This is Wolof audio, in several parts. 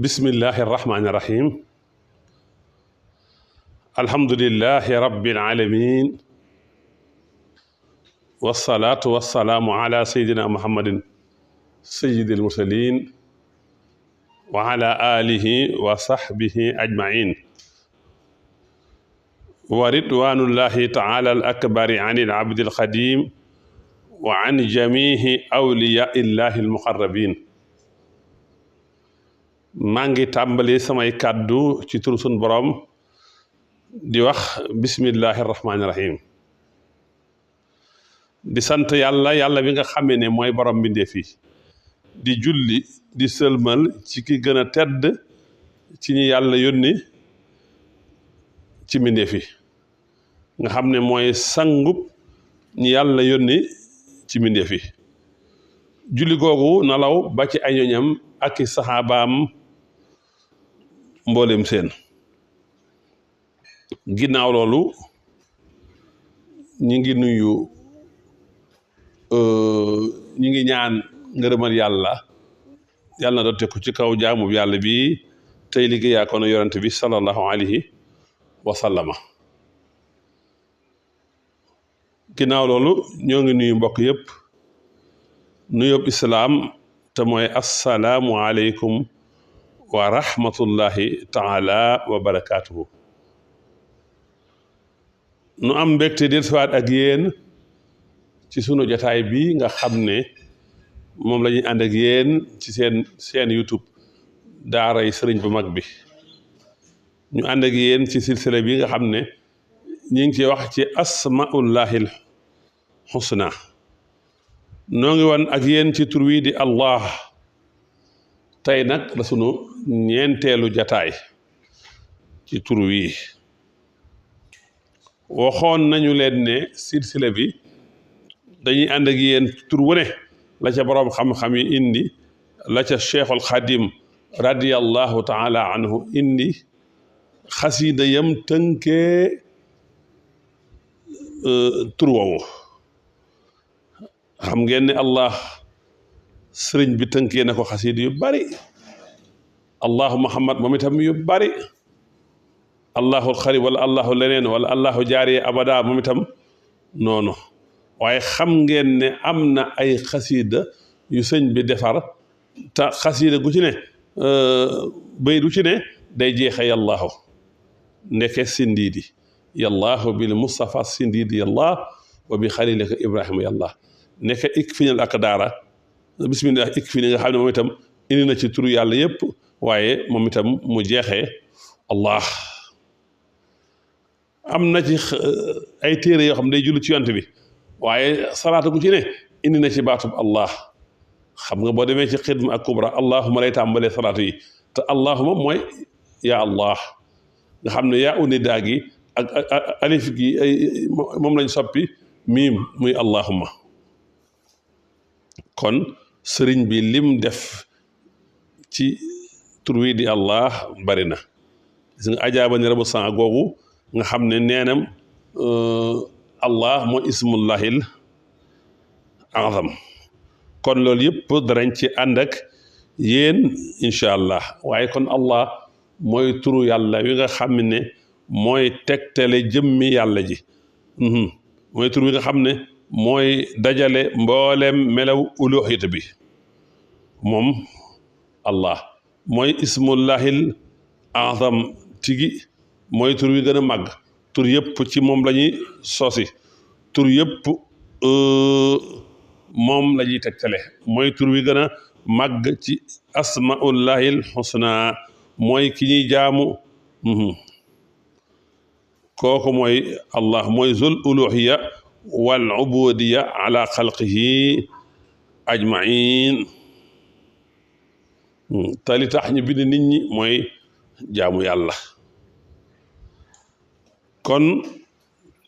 bismillahi irrahmani irrahim alhamdulilahi rabbil alamin wassalaatu wassalaamu ala sayidina muhammadin sayidil mursalin wa ala alihi wa sahbihi ajmain wa ridwanullahi taala al akbari an il abdi al xadim wa an jamihi awliya illahi al muqarrabin maa ngi tàmbali samay kàddu ci turu sun borom di wax bismillahi rahmaani rahim di sant yàlla bi nga xamee ne mooy borom mbindeef yi di julli di sëlmal ci ki gën a tedd ci ñi yàlla yónni ci mbindeef yi nga xam ne mooy sangub ñi yàlla yónni ci mbindeef yi julli googu nalaw ba ci ay ñoñam ak i saxaabaam mboolem seen ginnaaw loolu ñi ngi nuyu ñi ngi ñaan ngërëmal yàlla na doon tekku ci kaw jaamu yàlla bi tey liggéeyaa ko na yonent bi sallallahu alayhi wa sallama ginnaaw loolu ñoo ngi nuyu mbokk yëpp nuyób islaam te mooy assalaamu aleykum wa rahmatullahi taala wa barakaatuhu nu am mbégte del siwaat ak yéen ci sunu jataay bi nga xam ne moom la ñuy ànd ak yéen ci seen YouTube daaray sëriñ bu mag bi ñu ànd ak yéen ci silsila bi nga xam ne ñi ngi ci wax ci asmaullahil husna noo ngi woon ak yéen ci tur wi di Allah tey nag la sunu ñeenteelu jataay ci tur wi waxoon nañu leen ne silsila bi dañuy ànd ak yéen tur wu ne la ca boroom xam-xam yi indi la ca Cheikhul Xadim radiyallahu taala anhu indi xasiida yam tënkee tur woowu xam ngeen ne Allah sëriñ bi tënkee na ko xasiida yu bari allahu muhammad moom itam yu bari allahul xarib wala allahu leneen wala allahu jaariye abada moom itam noonu waaye xam ngeen ne am na ay xasiida yu sëñ bi defar te xasiida gu ci ne bay du ci ne day jeexe yallaahu ndeke sindiidi yallaahu bil mustafa sindiidi yallah wa bi xalilika ibrahima yallah ndeke ik fiñal ak daara bismillah ik fi ni nga xam ne moom itam indi na ci turu yàlla yépp waaye moom itam mu jeexee allah am na ci ay téere yoo xam ne day julli ci yonent bi waaye salaatu gu ci ne indi na ci baatub allah xam nga boo demee ci xidma ak kubra allahuma lay tàmbalee salaatu yi te allahuma mooy yaa allah nga xam ne yaa uni daa gi ak alif gi moom lañ soppi miim muy allahuma kon sëriñ bi lim def ci tur wi di allah bari na gis nga ajaaba ni rabu san googu nga xam ne neenam allah mooy ismullahil azam kon loolu yëpp darañ ci ànd ak yéen incha allah waaye kon allah mooy turu yàlla wi nga xam ne mooy tegtale jëmmi yàlla ji mooy tur wi nga xam ne mooy dajale mboolem melaw uluhiyat bi moom allah mooy ismullahil azam tigi mooy tur wi gën a màgg tur yëpp ci moom la ñuy sosi tur yëpp moom la ñuy tegtale mooy tur wi gën a màgg ci asmaullahil husna mooy ki ñuy jaamu kooku mooy allah mooy zul uluhiya wal ubudiya ala xalqihi ajmain te li tax ñu bind nit ñi mooy jaamu yàlla kon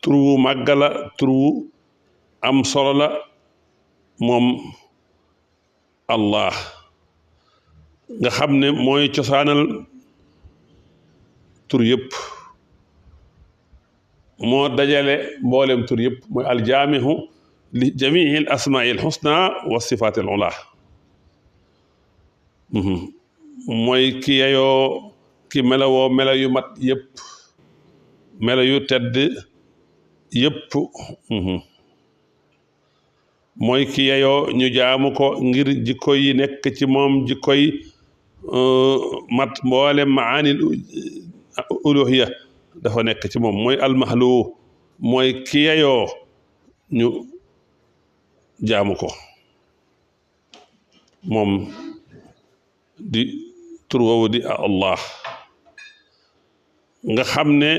tur wu màgg la tur wu am solo la moom allah nga xam ne mooy cosaanal tur yëpp moo dajale mboolem tur yëpp mooy aljaamihu li jamii al asmaai al husna wa sifaati al ula mooy ki yeyoo ki melowoo melo yu mat yëpp melo yu tedd yëpp mooy ki yeyoo ñu jaamu ko ngir jikko yi nekk ci moom jikkoy mat mboolem maanil uluhiya dafa nekk ci moom mooy almahlu mooy ki yeyoo ñu jaamu ko moom di tur woowu di Allah nga xam ne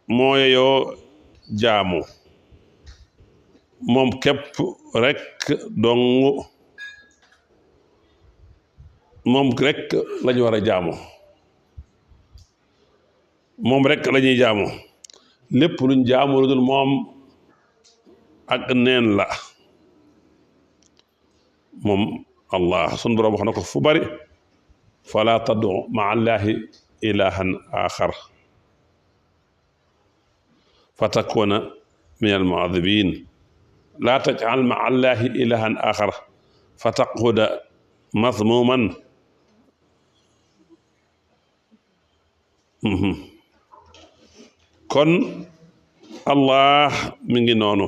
moo yeyoo jaamu moom képp rekk dong moom rekk lañu war a jaamu moom rekk lañuy jaamu lépp luñ jaamu lu dul moom ak neen la moom Allah sun boroom wax na ko fu bari fala tad'u ma'a Allahi ilahan axar fa takuna min al-mu'adhibin la taj'al ma'a Allahi ilahan axar fa taq'uda mazmuman kon Allah mi ngi noonu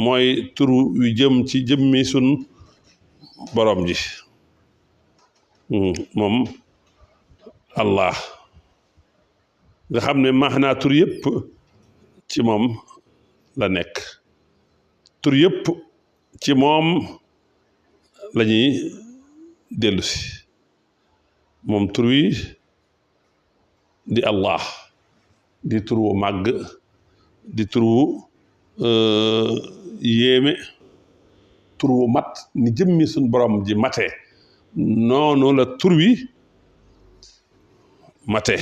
mooy turu wi jëm ci jëmmi sun borom ji moom Allah nga xam ne maanaa tur yëpp ci moom la nekk tur yëpp ci moom la ñuy dellu si moom tur wi di Allah di tur wu màgg di tur wu yéeme tur wu mat ni jëmmi suñ borom ji mate noonu la tur wi mate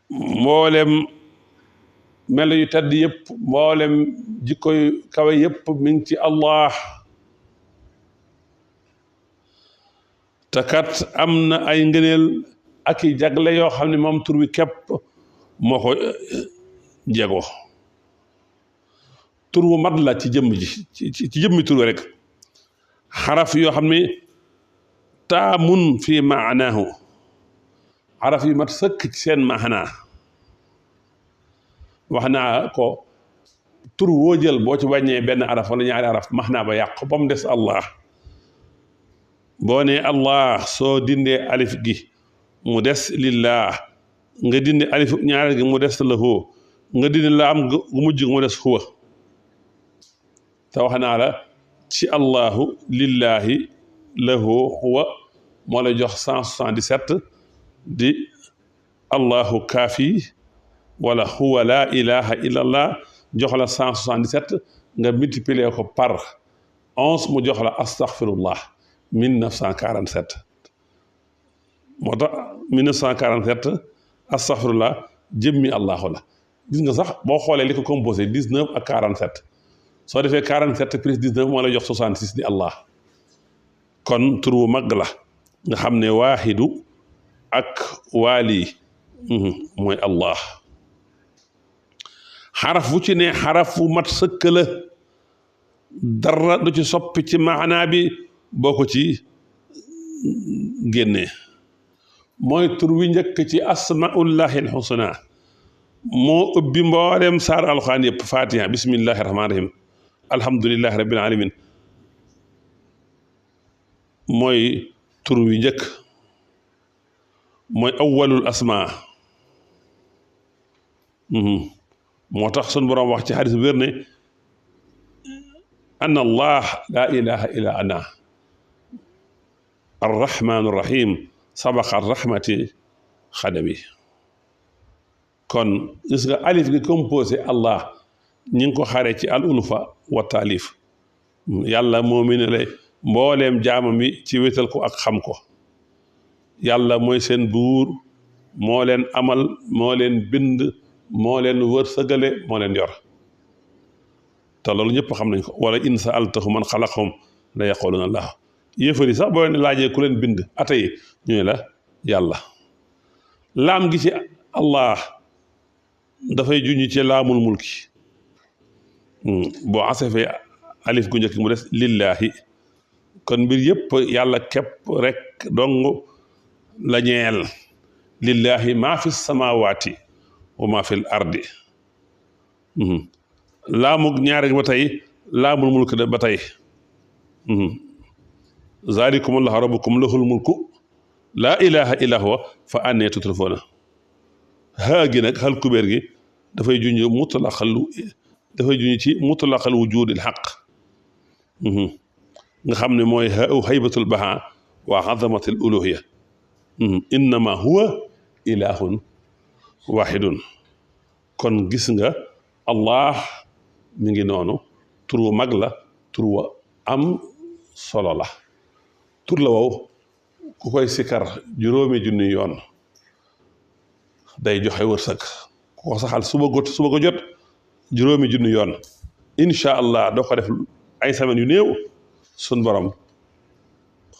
mboolem melo yu tedd yëpp mboolem jikko yu kawe yëpp mi ngi ci Allah te kat am na ay ngëneel ak i jagle yoo xam ne moom tur wi képp moo ko jego tur wu mat la ci jëmm ji ci jëmmi tur wi rek xaraf yoo xam ne taamun fi maanaahu xaraf yu mat sëkk ci seen maanaa wax naa ko tur woo jël boo ci wàññee benn araf wala ñaari araf maanaa ba yàqu ba mu des Allah boo nee Allah soo dindee alif gi mu des lillah nga dindi alif ñaareel gi mu des lahu nga dindi la am gu mujj mu des huwa te wax naa la ci allahu lillahi lahu huwa moo la jox 177 di allahu kaafi wala huwa la ilaha illa allah jox la 177 nga multiplier ko par 11 mu jox la astaghfirullah 1947 moo tax 1947 astaghfirullah jëmmi allahu la gis nga sax boo xoolee li ko composé 19 ak 47 soo defee 47 plus 19 moo lay jox 66 di allah kon tur wu mag la nga xam ne waaxidu ak waali mooy allah xaraf bu ci ne xaraf bu mat sëkk la dara du ci soppi ci maanaa bi boo ko ci génnee mooy tur wi njëkk ci asmaullahi alxusna moo ubbi mboolem saar alxuraan yëpp fatiha bismillahi rahmaani rahim alhamdulillahi rabbil alamin mooy tur wi njëkk mooy awwalul asma moo tax sun boroom wax ci xadis bu wér ne anna allah la ilaha illa ana arrahmanu rahim sabaqa rahmati xadami kon gis nga alif gi composé allah ñi ngi ko xaree ci al ulfa wa taalif yàlla moo mi ne lay mbooleem jaamam bi ci wétal ko ak xam ko yàlla mooy seen buur moo leen amal moo leen bind moo leen wërsëgale moo leen yor te loolu ñëpp xam nañ ko wala in sa'altahum man xalaqahum la yaquluna allah yéefari sax boo leen laajee ku leen bind ate yi ñu ne la yàlla laam gi ci allah dafay juñu ci laamul mulki boo asafee alif gu njëkk mu des lillahi kon mbir yëpp yàlla képp rek dong la ñeel lillahi maa fi samawati wa maa fi l ardi laamug ñaareel ba tey laamul mulk de ba tey zalikum allahu rabbukum lahul mulku laa ilaha illa huwa fa annee tutrafoona haa gi nag xal kubéer gi dafay junj ci mutlaqal wujudil xaq nga xam ne mooy haybatul baha wa azamatil uluhiya innama huwa ilahun wahidun kon gis nga allah mi ngi noonu tur wu mag la tur wa am solo la tur la wow ku koy sikar juróomi junni yoon day joxe wërsëg ku ko saxal suba ko jot juróomi junni yoon incha allah doo ko def ay semaines yu néew sun borom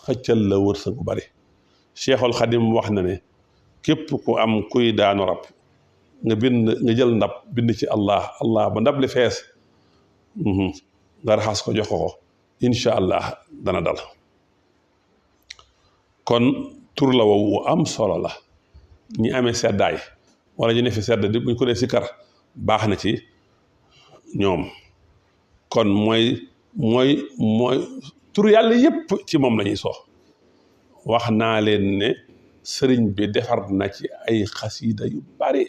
xëccal la wërsëg bu bari Cheikhul Xadim wax na ne képp ku am kuy daanu rab nga jël ndab bind ci allah ba ndab li fees nga raxas ko jox ko incha allah dana dal kon tur la woowu am solo la ñi amee seddaay wala ñu ne fi sedd di buñ ko dee sikkar baax na ci ñoom kon mooy tur yàlla yépp ci moom la ñuy soo wax naa leen ne sëriñ bi defar na ci ay xasiida yu bari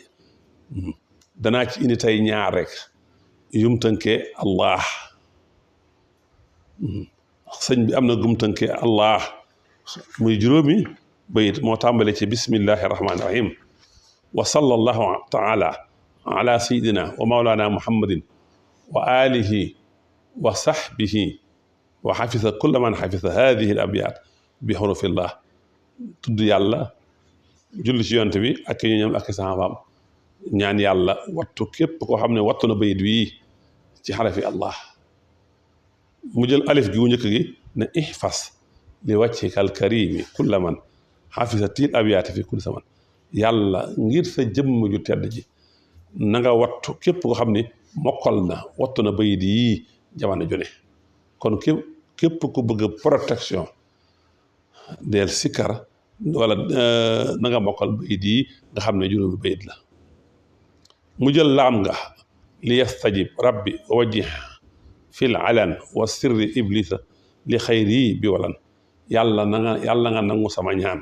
danaa ci indi tey ñaar rek yum tënkee allah sëñ bi am na gum tënkee allah muy juróomi bayit moo tàmbale ci bismillahi rahmaani rahim wa sallallahu taala ala sayidina wa maulana muhammadin wa alihi wa sahbihi wa xafisa kulla man xafisa hadihi al abyat bi xurufillah tudd yàlla julli ci yonte bi ak ñu ñoom ak saxaabaam ñaan yàlla wattu képp koo xam ne wattu na bayit wii ci xarafi allah mu jël alif gi wu njëkk gi ne ihfas li wajhika al karimi kulla man xafisa tiil abiyaati fi kulli zaman yàlla ngir sa jëmm ju tedd ji na nga wattu képp koo xam ne mokkal na wattu na bayit yii jamono jone kon képp ku bëgg protection del sikkar wala na nga mokkal bayit yi nga xam ne juróomi bayit la mu jël laam nga li yastajib rabbi wajih fil alan wa sirri iblisa li xayri bi walan yàlla nga nangu sama ñaan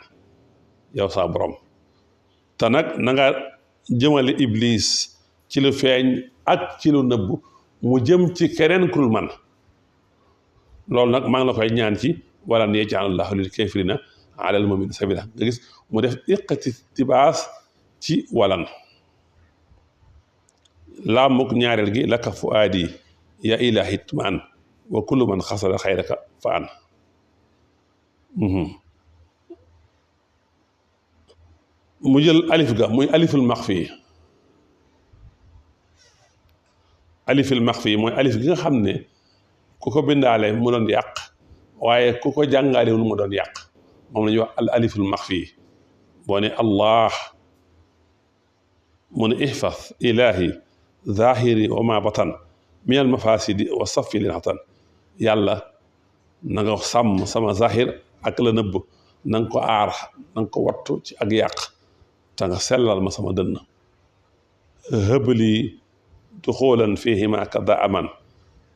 yow sa borom te nag na nga jëmale iblis ci lu feeñ ak ci lu nëbbu mu jëm ci keneen ku dul man loolu nag maa ngi la koy ñaan ci wala ne yaj'alallahu lil kafirina alal mu'minina sabila nga gis mu def iqtibaas ci walan laamuk ñaareel gi laka fuaadi ya ilahi tmaan wa kullu man xasala xayraka fa an mu jël alif ga muy aliful maxfi mooy alif gi nga xam ne ku ko bindaale mu doon yàq waaye ku ko jàngaalewul mu doon yàq moom la ñuy wax al aliful maxfi boo ne allah mu ne ihfas ilahi zahiri wa ma batan min al mafasidi wa safi lil xatan yàlla na nga sàmm sama zahir ak la nëbb na nga ko aar na nga ko wattu ci ak yàq te nga sellal ma sama dënn hëbli duxulan fihima kada aman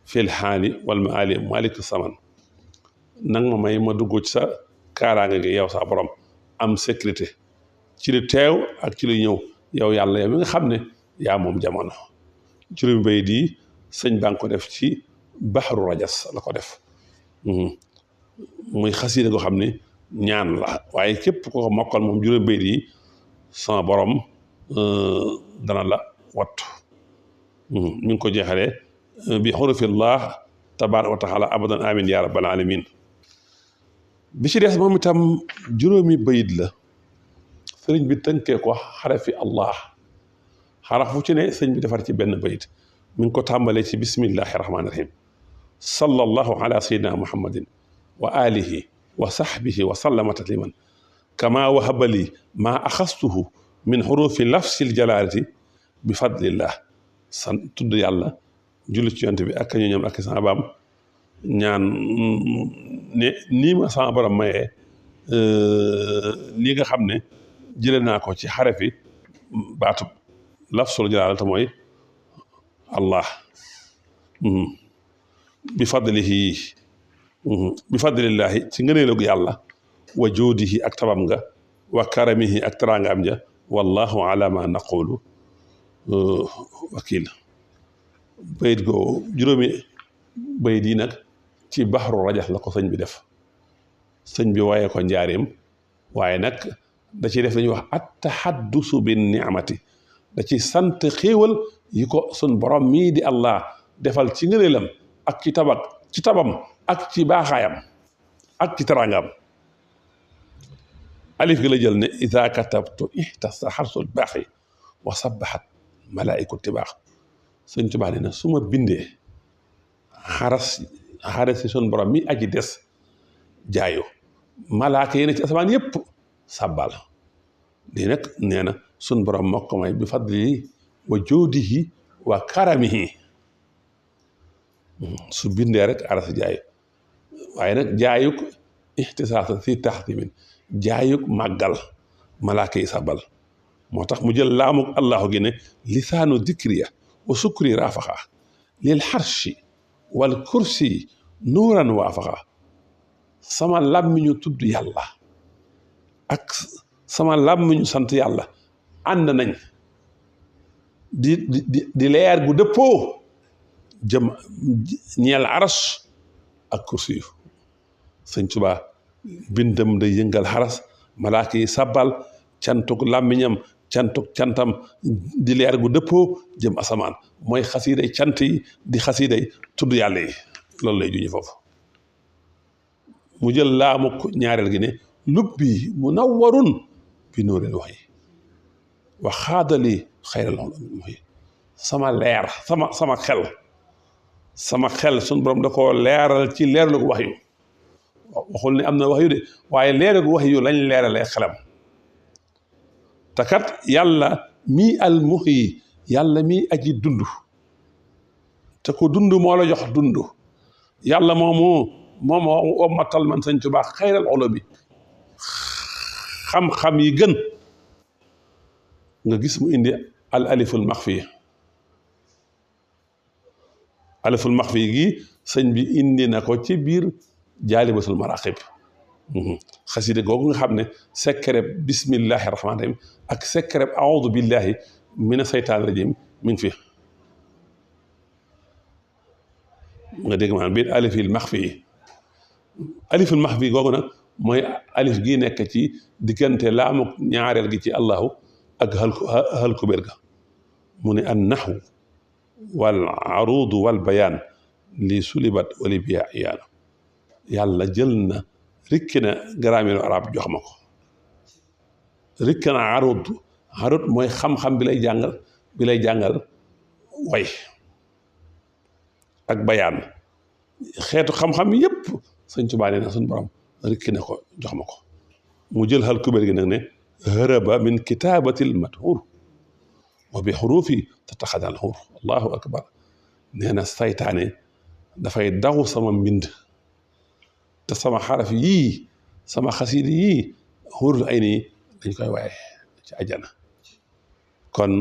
fil xaali wal maali malik saman nang ma may ma dugg ci sa kaaraange gi yow sa borom am sécurité ci lu teew ak ci lu ñëw yow yàlla yow mi nga xam ne yaa moom jamono juróomi bay di sëñ baa ngi ko def ci baxaru rajas la ko def muy xasiida goo xam ne ñaan la waaye képp ko ko mokkal moom juróomi bay di sama borom dana la wattu mi ngi ko jeexalee bi xurufillah tabaaraka wa taala abadan amin ya rabbal alamin bi ci des moom itam juróomi bayit la sëriñ bi tënkee ko xarafi allah xaraf fu ci ne sëriñ bi defar ci benn bayit mi ngi ko tàmbalee ci bismillahi rahmaani rahim sallallahu ala sayyidina muhammadin wa alihi wa sahbihi wa sallama tasliman kama wahabali ma axastuhu min xurufi lafsil jalaalati bi fadlillah san tudd yàlla julli ci yonent bi ak ñu ñoom ak sahabaam ñaan ne nii ma sama borom mayee lii nga xam ne jële naa ko ci xarafi baatub lafsul jalaala te mooy allah bi fadlihi bi fadlillahi ci ngëneelug yàlla wa joodihi ak tabam nga wa karamihi ak teraangaam ja wallahu ala ma naqulu wakil bayit goo juróomi bayit yi nag ci baxru rajax la ko sëñ bi def sëñ bi waaye ko njaareem waaye nag da ciy def dañuy wax at taxaddusu bin ni'mati da ci sant xéewal yi ko sun borom mii di allah defal ci ngëneelam ak ci tabam ak ci baaxaayam ak ci teraangaam alif gi la jël ne ida katabtu ihtasa xarsul baaxi wa sabaxat malaa'iku tibaax sëñ Tuubaa nee na su ma bindee xaras si sun borom mi aji des jaayu malaaka yi ne ci asamaan yépp sàbbal lii nag nee na sun borom moo ko may bi fadlihi wa joodihi wa karamihi su bindee rek aras jaayu waaye nag jaayuk ixtisaasa si taxdimin jaayuk màggal malaaka yi sàbbal moo tax mu jël laamuk allahu gi ne lisaanu dikriya wa sukri raafaxa lil xarshi wal kursi nuuran waafaxa sama làmmiñu tudd yàlla ak sama làmmiñu sant yàlla ànd nañ di leer gu dëppoo jëm ñeel aras ak kursi yu sëñ Tuubaa bindam day yëngal xaras malaaka yi sàbbal cantuk làmmiñam cantam di leer gu dëppoo jëm asamaan mooy xasiiday cant yi di xasiiday tudd yàlla yi loolu lay juñu foofu mu jël laamuk ñaareel gi ne lubbi munawwarun bi nuuril wahyi wa xaadali xayral mooy sama leer sama xel sun borom da koo leeral ci leerlu wax yu waxul ne am na wax yu de waaye leerlu wax yu lañ leeralee xelam te kat yàlla mii al muhyi yàlla mii aji dund te ko dund moo la jox dund yàlla moomu wommatal man sëñ Tuubaa xayral ulumi xam-xam yi gën nga gis mu indi al aliful maxfi gi sëñ bi indi na ko ci biir jaalibatul maraqib xasida googu nga xam ne sekkereb bismillahi rahmaani rahim ak sekkereb aoudu billahi mina seytaani rajim mi ngi fi nga dégg maanaam biir alifil maxfi googu nag mooy alif gi nekk ci diggante laamuk ñaareel gi ci allahu ak hal kubéer ga mu ne an naxwu wal aruudu wal bayaan li sulibat wali biya iyaana yàlla jël na rikki na grammaire arab jox ma ko rikki na aruud mooy xam-xam bi lay jàngal way ak bayaan xeetu xam-xam yépp sëñ Tuubaa nee na suñu borom rikki na ko jox ma ko mu jël hal kubéer gi nag ne hërëba min kitaabatil madhuur wa bi xuruufi tataxadal xuur allahu akbar nee na saytaane dafay daw sama mbind te sama xaraf yii sama xasiida yii xuurul ay nii dañ koy waaye ci àjjana kon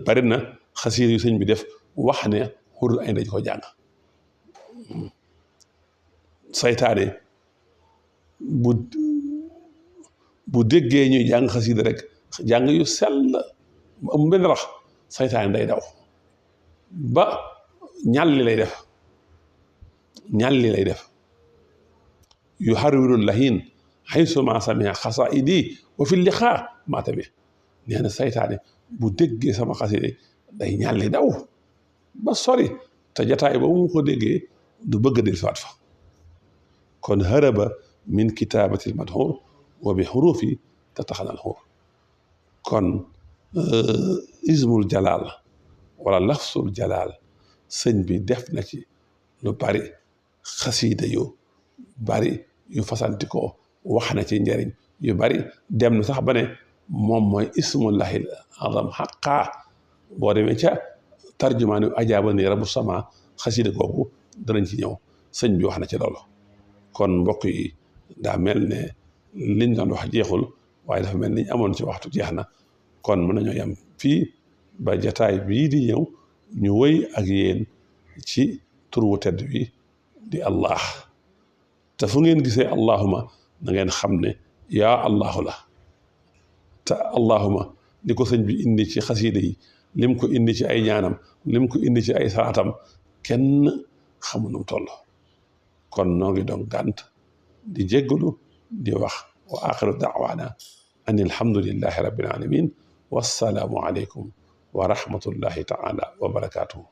bari na xasiida yu sëñ bi def wax ne xuurul ay dañ ko jàng saytaane bu déggee ñuy jàng xasiida rek jàng yu sell am benn rax saytaane day daw ba ñàlli lay def yu harwiru lahin xaysu ma samia xasaidi wa fi liqaa maata bi nee na saytaane bu déggee sama xasida day ñàlli daw ba sori te jataay ba mu ko déggee du bëgg del faat fa kon haraba min kitaabatil madhuur wa bi xuruufi tataxanal xuur kon ismul jalaal wala lafsul jalaal sëñ bi def na ci lu bari xasiida yu bari yu fasantikoo wax na ci njariñ yu bari dem na sax ba ne moom mooy ismullahil azam xaqaa boo demee ca tarjumaani ajaaba ni rabu sama xasiida googu danañ ci ñëw sëñ bi wax na ci loolu kon mbokk yi daa mel ne liñ doon wax jeexul waaye dafa mel ni ñu amoon ci waxtu jeex na kon mën nañoo yem fii ba jataay bii di ñëw ñu wëy ak yéen ci tur wu tedd wi di Allah te fu ngeen gisee allahuma na ngeen xam ne yaa allahu la te allahuma li ko sëñ bi indi ci xasiida yi lim ko indi ci ay ñaanam lim ko indi ci ay salaatam kenn xamu nu mu toll kon noo ngi doon gànt di jéggalu di wax wa axiru daawaana an alhamdulillahi rabbil alamin wassalaamu aleykum wa rahmatullahi taala wa barakatuhu